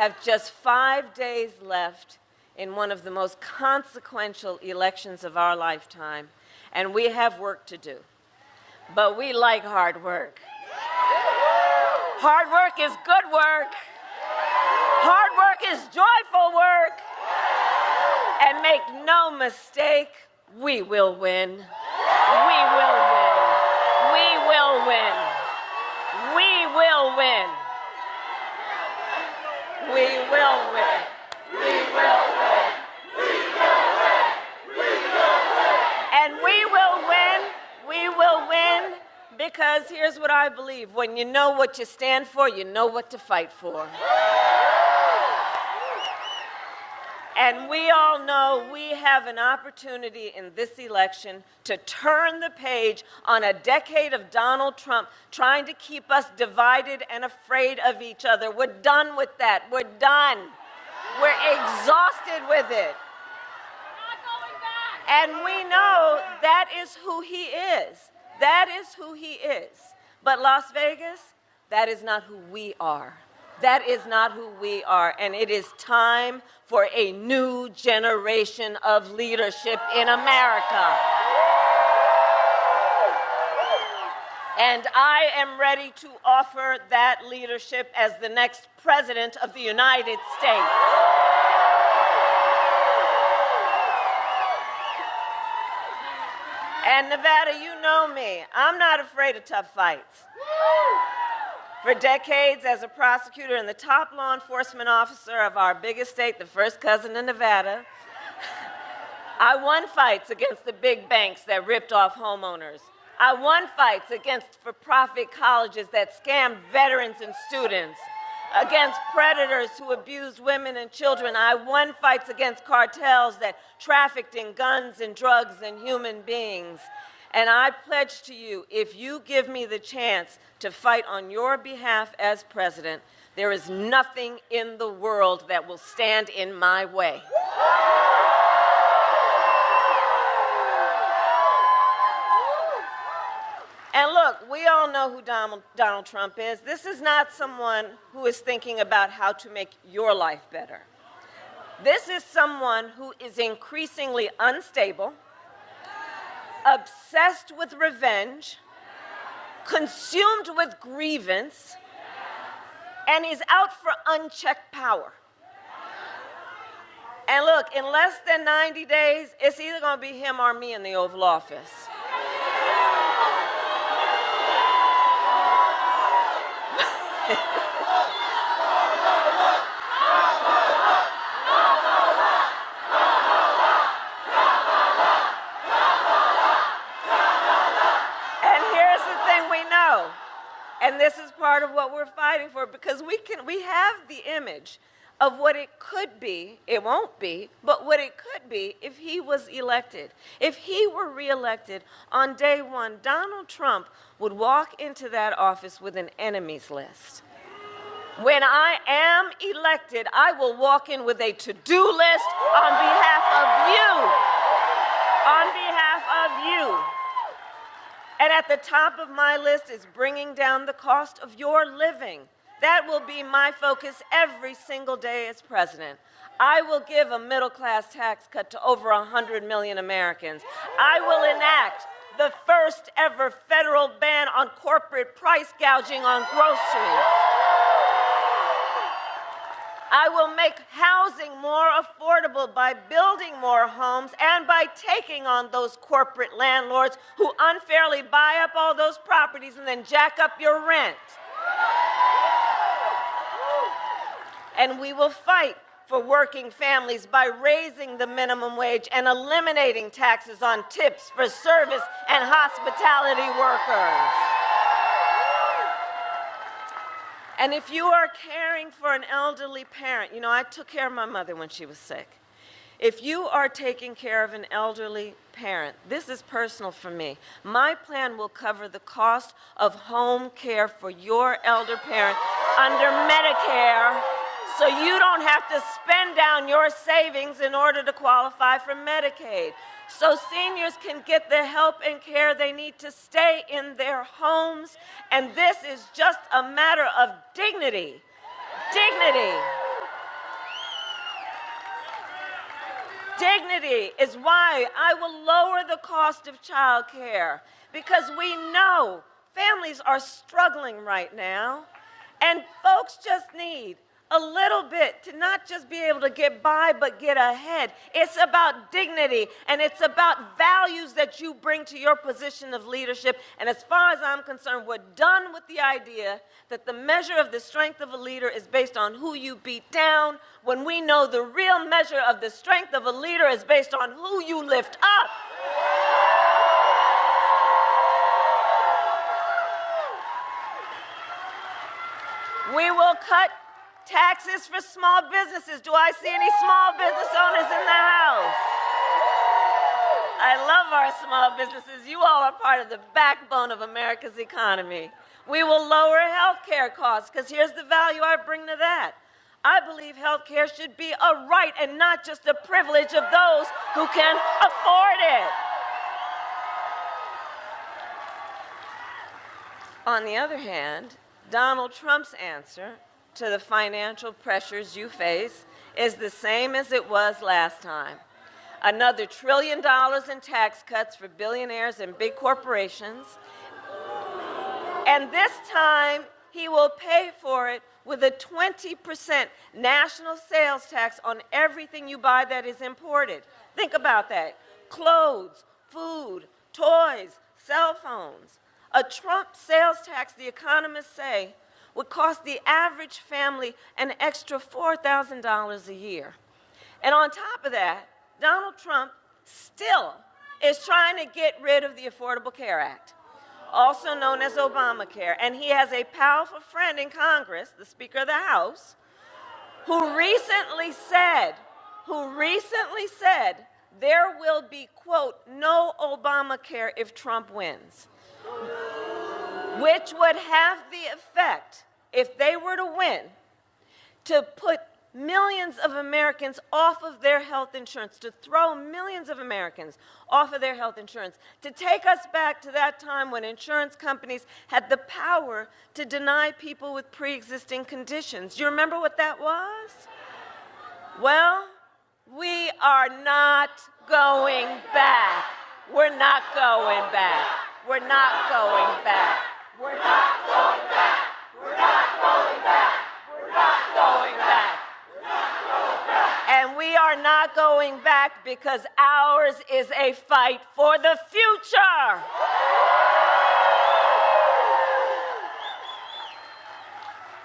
have just 5 days left in one of the most consequential elections of our lifetime, and we have work to do. But we like hard work. Hard work is good work. Hard work is joyful work. And make no mistake, we will win. We will win. We will win. We will win. We will win. We will win. We will win. We will win. And we will win. We will win because here's what I believe. When you know what you stand for, you know what to fight for. And we all know we have an opportunity in this election to turn the page on a decade of Donald Trump trying to keep us divided and afraid of each other. We're done with that. We're done. We're exhausted with it. And we know that is who he is. That is who he is. But Las Vegas, that is not who we are. That is not who we are. And it is time for a new generation of leadership in America. And I am ready to offer that leadership as the next president of the United States. And Nevada, you know me. I'm not afraid of tough fights. For decades as a prosecutor and the top law enforcement officer of our biggest state, the first cousin of Nevada, I won fights against the big banks that ripped off homeowners. I won fights against for-profit colleges that scammed veterans and students, against predators who abused women and children. I won fights against cartels that trafficked in guns and drugs and human beings. And I pledge to you, if you give me the chance to fight on your behalf as president, there is nothing in the world that will stand in my way. And look, we all know who Donald Trump is. This is not someone who is thinking about how to make your life better. This is someone who is increasingly unstable, obsessed with revenge, consumed with grievance, and he's out for unchecked power. And look, in less than 90 days, it's either going to be him or me in the Oval Office. And this is part of what we're fighting for, because we have the image of what it could be. It won't be, but what it could be if he was elected. If he were reelected on day one, Donald Trump would walk into that office with an enemies list. When I am elected, I will walk in with a to-do list on behalf of you. On behalf of you. And at the top of my list is bringing down the cost of your living. That will be my focus every single day as president. I will give a middle-class tax cut to over 100 million Americans. I will enact the first ever federal ban on corporate price gouging on groceries. I will make housing more affordable by building more homes and by taking on those corporate landlords who unfairly buy up all those properties and then jack up your rent. And we will fight for working families by raising the minimum wage and eliminating taxes on tips for service and hospitality workers. And if you are caring for an elderly parent, you know, I took care of my mother when she was sick. If you are taking care of an elderly parent, this is personal for me. My plan will cover the cost of home care for your elder parent under Medicare, so you don't have to spend down your savings in order to qualify for Medicaid. So seniors can get the help and care they need to stay in their homes. And this is just a matter of dignity. Dignity. Dignity is why I will lower the cost of child care, because we know families are struggling right now, and folks just need a little bit to not just be able to get by, but get ahead. It's about dignity, and it's about values that you bring to your position of leadership. And as far as I'm concerned, we're done with the idea that the measure of the strength of a leader is based on who you beat down, when we know the real measure of the strength of a leader is based on who you lift up. We will cut taxes for small businesses. Do I see any small business owners in the house? I love our small businesses. You all are part of the backbone of America's economy. We will lower health care costs, because here's the value I bring to that. I believe health care should be a right and not just a privilege of those who can afford it. On the other hand, Donald Trump's answer to the financial pressures you face is the same as it was last time. Another $1 trillion in tax cuts for billionaires and big corporations. And this time, he will pay for it with a 20% national sales tax on everything you buy that is imported. Think about that. Clothes, food, toys, cell phones. A Trump sales tax, the economists say, would cost the average family an extra $4,000 a year. And on top of that, Donald Trump still is trying to get rid of the Affordable Care Act, also known as Obamacare. And he has a powerful friend in Congress, the Speaker of the House, who recently said there will be, quote, no Obamacare if Trump wins, which would have the effect, if they were to win, to put millions of Americans off of their health insurance, to throw millions of Americans off of their health insurance, to take us back to that time when insurance companies had the power to deny people with pre-existing conditions. Do you remember what that was? Well, we are not going back. We're not going back. We're not going back. We're not going back. We're not going back. We're not going back. And we are not going back because ours is a fight for the future.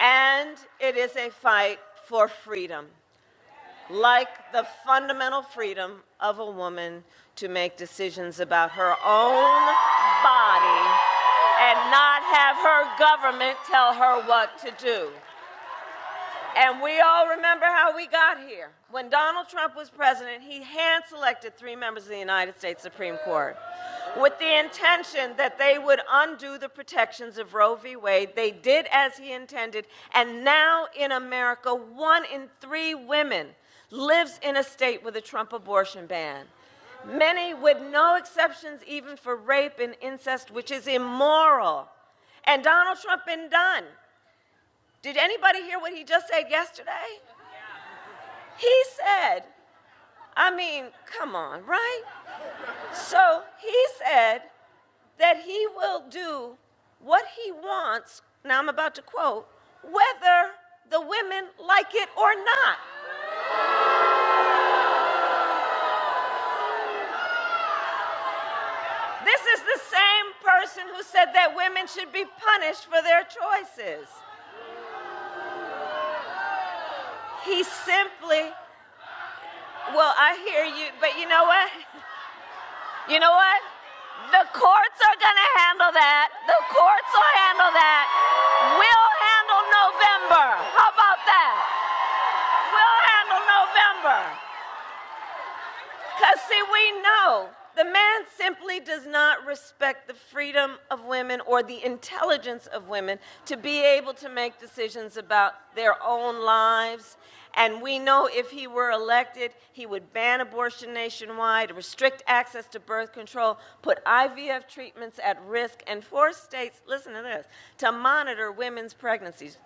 And it is a fight for freedom, like the fundamental freedom of a woman to make decisions about her own body and not have her government tell her what to do. And we all remember how we got here. When Donald Trump was president, he hand-selected 3 members of the United States Supreme Court with the intention that they would undo the protections of Roe v. Wade. They did as he intended, and now in America, 1 in 3 women lives in a state with a Trump abortion ban. Many with no exceptions even for rape and incest, which is immoral. And Donald Trump been done. Did anybody hear what he just said yesterday? He said, I mean, come on, right? So he said that he will do what he wants, now I'm about to quote, whether the women like it or not. This is the same person who said that women should be punished for their choices. He simply, well, I hear you, but you know what? You know what? The courts are going to handle that. The courts will handle that. We'll handle November. How about that? We'll handle November. Because, see, we know the man simply does not respect the freedom of women or the intelligence of women to be able to make decisions about their own lives. And we know if he were elected, he would ban abortion nationwide, restrict access to birth control, put IVF treatments at risk, and force states, listen to this, to monitor women's pregnancies.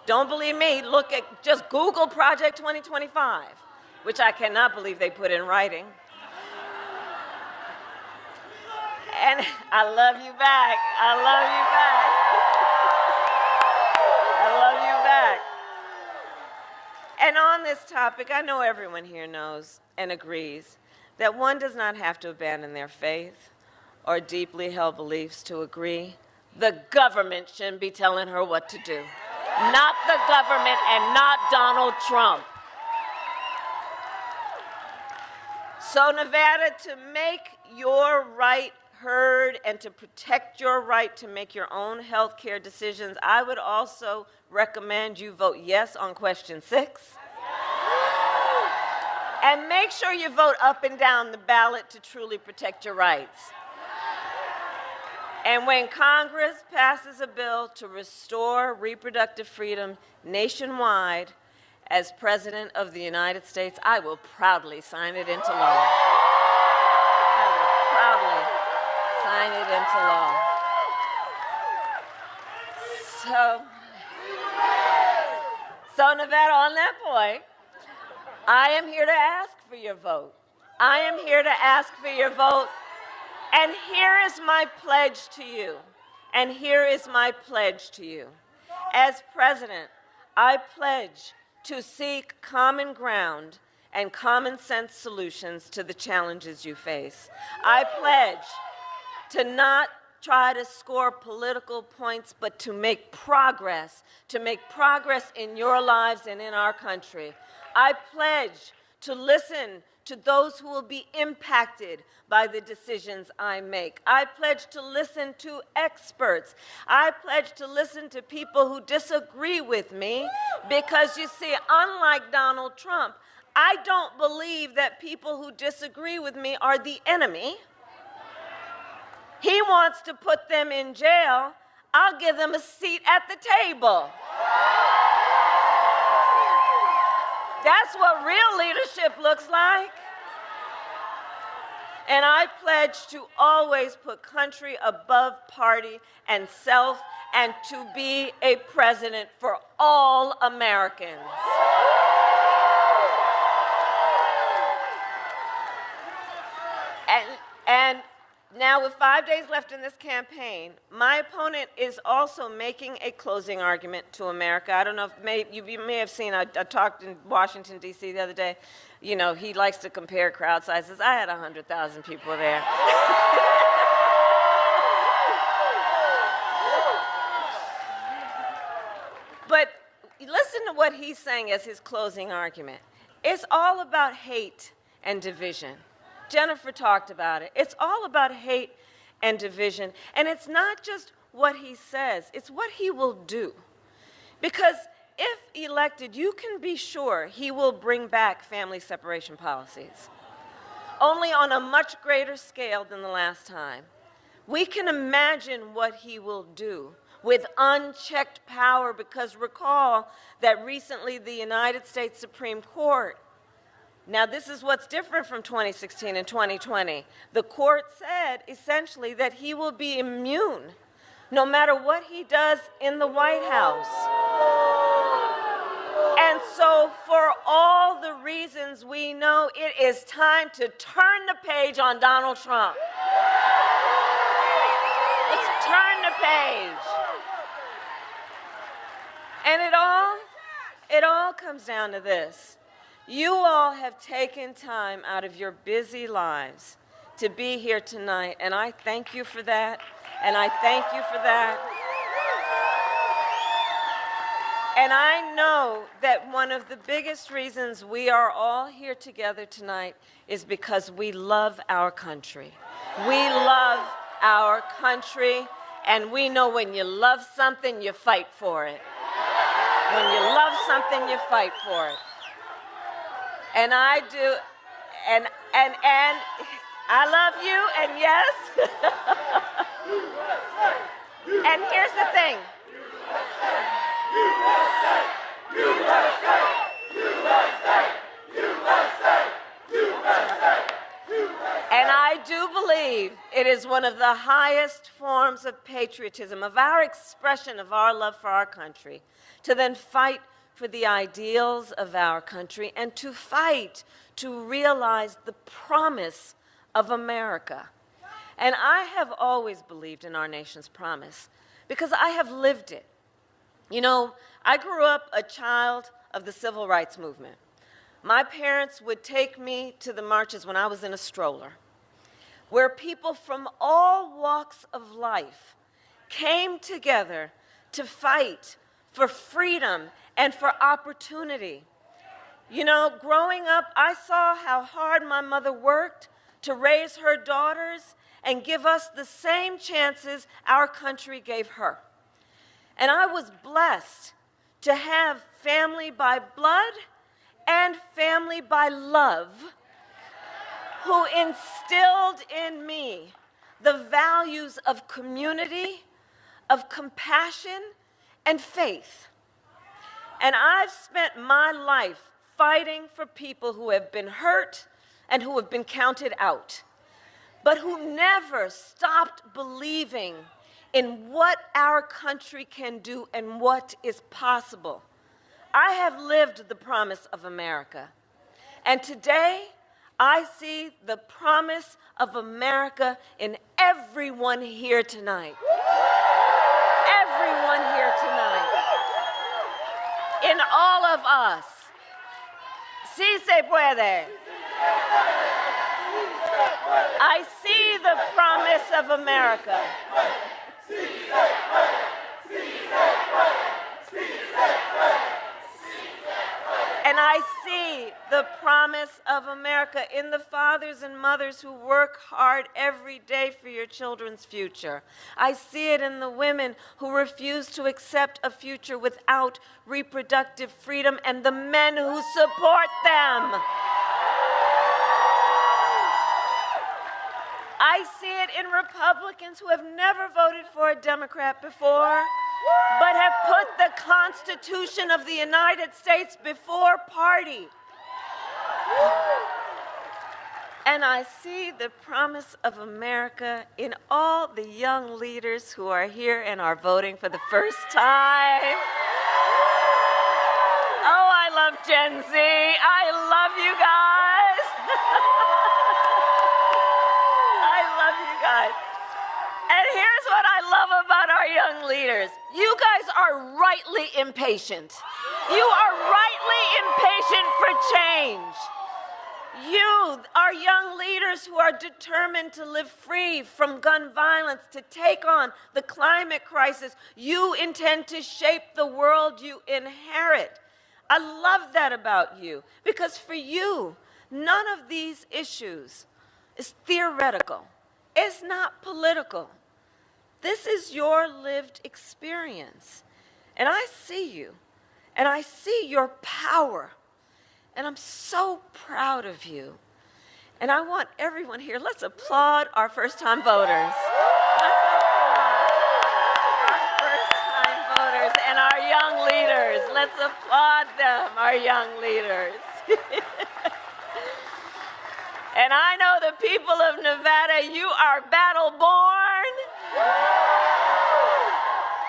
Don't believe me, look at, just Google Project 2025. which I cannot believe they put in writing. And I love you back. I love you back. I love you back. And on this topic, I know everyone here knows and agrees that one does not have to abandon their faith or deeply held beliefs to agree. The government shouldn't be telling her what to do. Not the government and not Donald Trump. So Nevada, to make your right heard and to protect your right to make your own health care decisions, I would also recommend you vote yes on question 6. And make sure you vote up and down the ballot to truly protect your rights. And when Congress passes a bill to restore reproductive freedom nationwide, as President of the United States, I will proudly sign it into law. I will proudly sign it into law. So Nevada, on that point, I am here to ask for your vote. I am here to ask for your vote. And here is my pledge to you. And here is my pledge to you. As president, I pledge to seek common ground and common sense solutions to the challenges you face. I pledge to not try to score political points, but to make progress in your lives and in our country. I pledge to listen to those who will be impacted by the decisions I make. I pledge to listen to experts. I pledge to listen to people who disagree with me because, you see, unlike Donald Trump, I don't believe that people who disagree with me are the enemy. He wants to put them in jail. I'll give them a seat at the table. That's what real leadership looks like. And I pledge to always put country above party and self, and to be a president for all Americans. And now, with 5 days left in this campaign, my opponent is also making a closing argument to America. I don't know if you may have seen, I talked in Washington, D.C. the other day. You know, he likes to compare crowd sizes. I had 100,000 people there. But listen to what he's saying as his closing argument. It's all about hate and division. Jennifer talked about it. It's all about hate and division. And it's not just what he says, it's what he will do. Because if elected, you can be sure he will bring back family separation policies, only on a much greater scale than the last time. We can imagine what he will do with unchecked power, because recall that recently the United States Supreme Court, now this is what's different from 2016 and 2020. The court said essentially that he will be immune no matter what he does in the White House. And so for all the reasons we know, it is time to turn the page on Donald Trump. Let's turn the page. And it all comes down to this. You all have taken time out of your busy lives to be here tonight, and I thank you for that, and I thank you for that. And I know that one of the biggest reasons we are all here together tonight is because we love our country. We love our country, and we know when you love something, you fight for it. When you love something, you fight for it. And I do, and I love you, and yes. And here's the thing. And I do believe it is one of the highest forms of patriotism, of our expression of our love for our country, to then fight for the ideals of our country and to fight to realize the promise of America. And I have always believed in our nation's promise because I have lived it. You know, I grew up a child of the civil rights movement. My parents would take me to the marches when I was in a stroller, where people from all walks of life came together to fight for freedom and for opportunity. You know, growing up, I saw how hard my mother worked to raise her daughters and give us the same chances our country gave her. And I was blessed to have family by blood and family by love who instilled in me the values of community, of compassion, and faith. And I've spent my life fighting for people who have been hurt and who have been counted out, but who never stopped believing in what our country can do and what is possible. I have lived the promise of America, and today I see the promise of America in everyone here tonight. Everyone here tonight. In all of us. Sí se puede. I see the promise of America. And I see the promise of America in the fathers and mothers who work hard every day for your children's future. I see it in the women who refuse to accept a future without reproductive freedom and the men who support them. I see it in Republicans who have never voted for a Democrat before, but have put the Constitution of the United States before party. And I see the promise of America in all the young leaders who are here and are voting for the first time. Oh, I love Gen Z. I love you guys. I love you guys. And here's what I love about our young leaders. You guys are rightly impatient. You are rightly impatient for change. You are young leaders who are determined to live free from gun violence, to take on the climate crisis. You intend to shape the world you inherit. I love that about you, because for you, none of these issues is theoretical. It's not political. This is your lived experience. And I see you, and I see your power, and I'm so proud of you. And I want everyone here, let's applaud our first-time voters. Let's applaud our first-time voters and our young leaders. Let's applaud them, our young leaders. And I know the people of Nevada, you are battle-born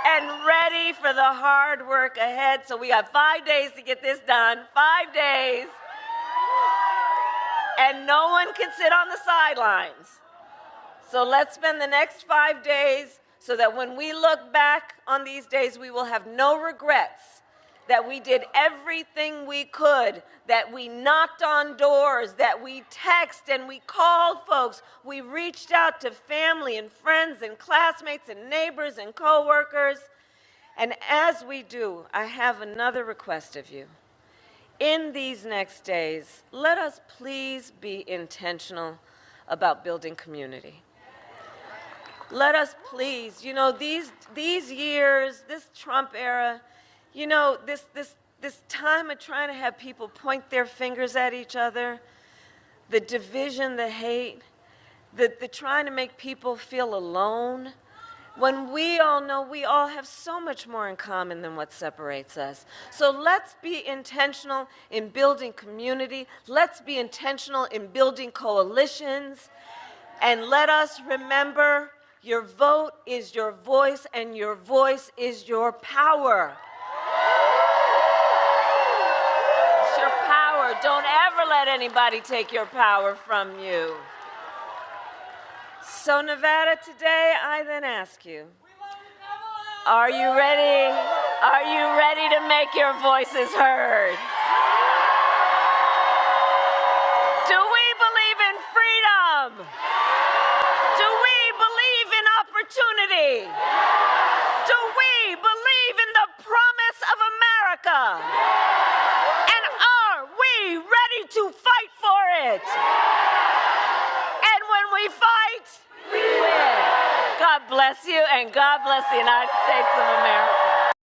and ready for the hard work ahead. So we got 5 days to get this done, 5 days. And no one can sit on the sidelines. So let's spend the next 5 days so that when we look back on these days, we will have no regrets that we did everything we could, that we knocked on doors, that we texted and we called folks. We reached out to family and friends and classmates and neighbors and coworkers. And as we do, I have another request of you. In these next days, let us please be intentional about building community. Let us please, you know, these years, this Trump era, you know, this time of trying to have people point their fingers at each other, the division, the hate, the trying to make people feel alone, when we all know we all have so much more in common than what separates us. So let's be intentional in building community. Let's be intentional in building coalitions. And let us remember, your vote is your voice, and your voice is your power. let anybody take your power from you. So Nevada, today I then ask you, are you ready? Are you ready to make your voices heard? Do we believe in freedom? Do we believe in opportunity? Do we believe in the promise of America? And are we ready to fight for it? And when we fight, we win. God bless you, and God bless the United States of America.